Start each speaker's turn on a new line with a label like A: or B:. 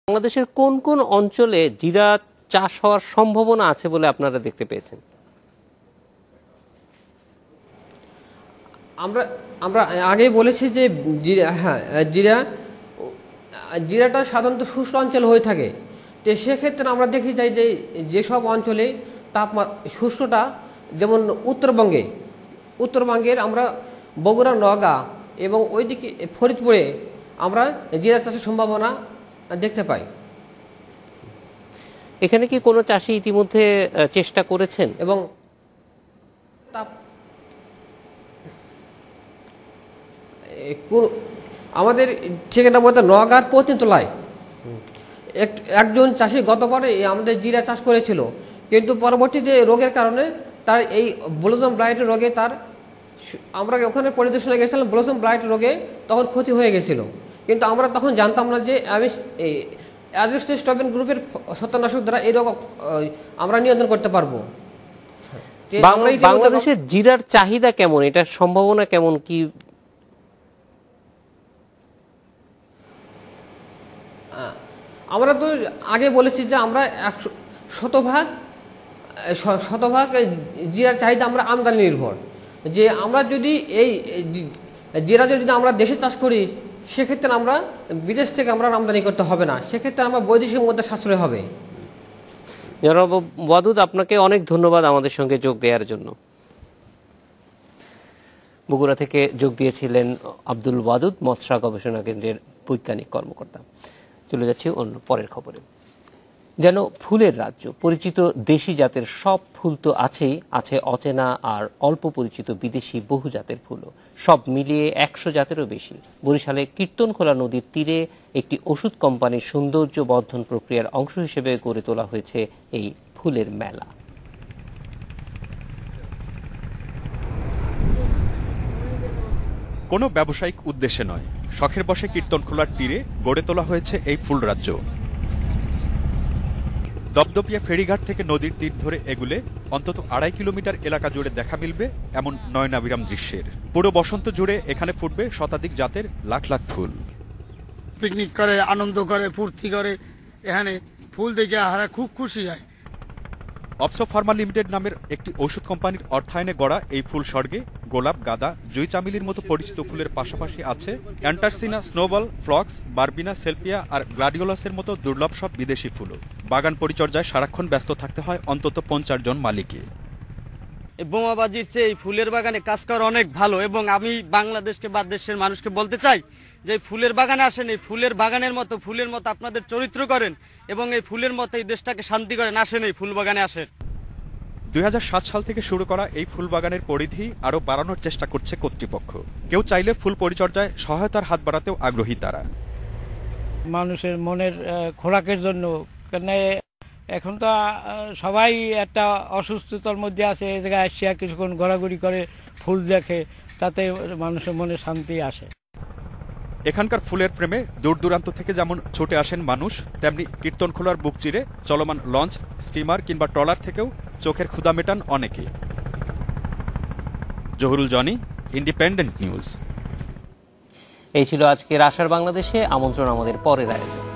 A: বাংলাদেশের কোন কোন অঞ্চলে জিরা চাষ হওয়ার সম্ভাবনা আছে বলে আপনারা দেখতে পেয়েছেন?
B: আমরা আমরা আগেই বলেছি যে জিরাটা সাধারণত শুষ্ক অঞ্চল হয়ে থাকে। তো সেক্ষেত্রে আমরা দেখি যাই যে যেসব অঞ্চলে শুষ্কতা, যেমন উত্তরবঙ্গের আমরা বগুড়া, নওগাঁ এবং ওইদিকে ফরিদপুরে আমরা জিরা চাষের সম্ভাবনা দেখতে পাই।
A: এখানে কি কোনো চাষি ইতিমধ্যে চেষ্টা করেছেন?
B: এবং আমাদের ঠিকানা বলতে নওগাঁর পতিনতলায় একজন চাষি গতবারে আমাদের জিরা চাষ করেছিল, কিন্তু পরবর্তীতে রোগের কারণে তার এই ব্লসম ব্লাইট রোগে আমরা ওখানে পরিদর্শনে গেছিলাম। ব্লসম ব্লাইট রোগে তখন ক্ষতি হয়ে গেছিল, কিন্তু আমরা তখন জানতাম না যে অ্যাজোস্টেস্টবিন গ্রুপের ছত্রাকনাশক দ্বারা এই রোগ আমরা নিয়ন্ত্রণ করতে পারবো।
A: বাংলাদেশের জিরার চাহিদা কেমন, এটার সম্ভাবনা কেমন, কি?
B: আমরা তো আগে বলেছি যে আমরা শতভাগ জিরার চাহিদা আমরা আমদানি নির্ভর। যে আমরা যদি এই জিরা যদি আমরা দেশে চাষ করি, সেক্ষেত্রে আমরা বিদেশ থেকে আমরা আমদানি করতে হবে না, সেক্ষেত্রে আমরা বৈদেশিক মধ্যে সাশ্রয় হবে।
A: জনাব ওয়াদুদ, আপনাকে অনেক ধন্যবাদ আমাদের সঙ্গে যোগ দেওয়ার জন্য। বগুড়া থেকে যোগ দিয়েছিলেন আব্দুল ওয়াদুদ, মৎস্য গবেষণা কেন্দ্রের বৈজ্ঞানিক কর্মকর্তা। চলে যাচ্ছি অন্য পরের খবরে। যেন ফুলের রাজ্য, পরিচিত দেশি জাতের সব ফুল তো আছেই, আছে অচেনা আর অল্প পরিচিত বিদেশি বহু জাতের ফুলও। সব মিলিয়ে 100 জাতেরও বেশি। বরিশালে কীর্তনখোলা নদীর তীরে একটি ওষুধ কোম্পানির সৌন্দর্য বর্ধন প্রক্রিয়ার অংশ হিসেবে গড়ে তোলা হয়েছে এই ফুলের মেলা।
C: কোনো ব্যবসায়িক উদ্দেশ্যে নয়, শখের বশে কীর্তনখোলার তীরে গড়ে তোলা হয়েছে এই ফুল রাজ্য। দপদপিয়া ফেরিঘাট থেকে নদীর তীর ধরে এগুলে অন্তত 2.5 কিলোমিটার এলাকা জুড়ে দেখা মিলবে এমন নয়নাভিরাম দৃশ্যের। পুরো বসন্ত জুড়ে এখানে ফুটবে শতাধিক জাতের লাখ লাখ ফুল।
D: পিকনিক করে, আনন্দ করে, ফুর্তি করে, এখানে ফুল দেখে হারা খুব খুশি হয়।
C: অপসো ফার্মা লিমিটেড নামের একটি ওষুধ কোম্পানির অর্থায়নে গড়া এই ফুল স্বর্গে গোলাপ, গাঁদা, জুই চামেলির মতো পরিচিত ফুলের পাশাপাশি আছে অ্যান্টারসিনা, স্নোবল, ফ্লক্স, বারবিনা, সেলপিয়া আর গ্লাডিওলাসের মতো দুর্লভ সব বিদেশি ফুলও। বাগান পরিচর্যায় সারাক্ষণ ব্যস্ত থাকতে হয় অন্তত 50 জন মালিককে।
E: বোমাবাজির চেয়ে এই ফুলের বাগানে কাজ করা অনেক ভালো, এবং আমি বাংলাদেশকে বা দেশের মানুষকে বলতে চাই যে ফুলের বাগানে আসেন, এই ফুলের বাগানের মতো ফুলের মতো আপনাদের চরিত্র করেন এবং এই ফুলের মতো এই দেশটাকে শান্তি করেন। আসেন, এই ফুল বাগানে আসেন।
C: 2007 সাল থেকে শুরু করা এই ফুল বাগানের পরিধি আরও বাড়ানোর চেষ্টা করছে কর্তৃপক্ষ। কেউ চাইলে ফুল পরিচর্যায় সহায়তার হাত বাড়াতেও আগ্রহী তারা।
F: মানুষের মনের খোরাকের জন্য, কেন এখন তো সবাই একটা অসুস্থতার মধ্যে আছে, এই জায়গায় আসিয়া কিছুক্ষণ ঘোরাঘুরি করে, ফুল দেখে, তাতে মানুষের মনে শান্তি আসে।
C: এখানকার ফুলের প্রেমে দূর দূরান্ত থেকে যেমন ছুটে আসেন মানুষ, তেমনি কীর্তনখোলার বুক চিরে চলমান লঞ্চ, স্টিমার কিংবা ট্রলার থেকেও চোখের ক্ষুধা মেটান অনেকে। Zahurul Johnny, independent news.
A: এই ছিল আজকের আশার বাংলাদেশে। আমন্ত্রণ আমাদের পরের আয়োজন।